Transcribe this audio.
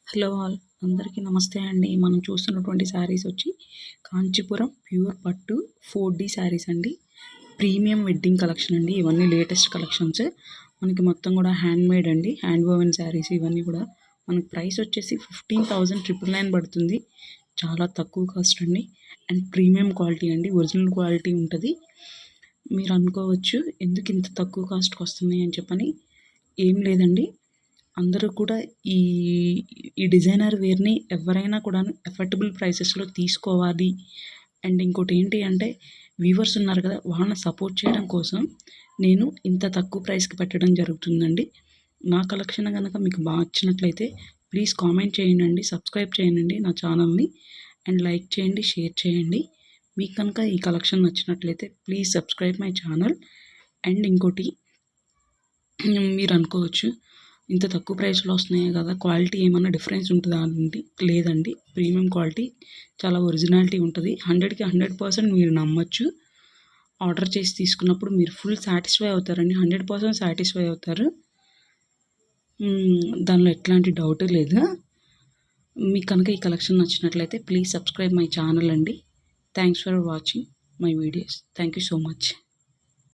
Hello all అందరికీ నమస్తే అండి. మనం చూస్తున్నటువంటి శారీస్ వచ్చి కాంచీపురం ప్యూర్ పట్టు 4D శారీస్ అండి. ప్రీమియం వెడ్డింగ్ కలెక్షన్ అండి. ఇవన్నీ లేటెస్ట్ కలెక్షన్స్. మనకి మొత్తం కూడా హ్యాండ్మేడ్ అండి. హ్యాండ్ వోవెన్ శారీస్ ఇవన్నీ కూడా మనకి ప్రైస్ వచ్చేసి 15,999 పడుతుంది. చాలా తక్కువ కాస్ట్ అండి. అండ్ ప్రీమియం క్వాలిటీ అండి. ఒరిజినల్ క్వాలిటీ ఉంటుంది. మీరు అనుకోవచ్చు ఎందుకు ఇంత తక్కువ కాస్ట్కి వస్తున్నాయి అని చెప్పని. ఏం లేదండి, అందరూ కూడా ఈ ఈ డిజైనర్ వేర్ని ఎవరైనా కూడా ఎఫర్డబుల్ ప్రైసెస్లో తీసుకోవాలి. అండ్ ఇంకోటి ఏంటి అంటే వీవర్స్ ఉన్నారు కదా, వాళ్ళని సపోర్ట్ చేయడం కోసం నేను ఇంత తక్కువ ప్రైస్కి పెట్టడం జరుగుతుందండి. నా కలెక్షన్ కనుక మీకు బాగా నచ్చినట్లయితే ప్లీజ్ కామెంట్ చేయండి, సబ్స్క్రైబ్ చేయండి నా ఛానల్ని, అండ్ లైక్ చేయండి, షేర్ చేయండి. మీకు కనుక ఈ కలెక్షన్ నచ్చినట్లయితే please subscribe my channel. And ఇంకోటి మీరు అనుకోవచ్చు, ఇంత తక్కువ ప్రైస్లో వస్తున్నాయి కదా, క్వాలిటీ ఏమన్నా డిఫరెన్స్ ఉంటుందా అండి? లేదండి, ప్రీమియం క్వాలిటీ, చాలా ఒరిజినాలిటీ ఉంటుంది. 100కి 100% మీరు నమ్మచ్చు. ఆర్డర్ చేసి తీసుకున్నప్పుడు మీరు ఫుల్ సాటిస్ఫై అవుతారండి. 100% సాటిస్ఫై అవుతారు. దానిలో ఎట్లాంటి డౌట్ లేదు. మీకు కనుక ఈ కలెక్షన్ నచ్చినట్లయితే ప్లీజ్ సబ్స్క్రైబ్ మై ఛానల్ అండి. Thanks for watching my videos. Thank you so much.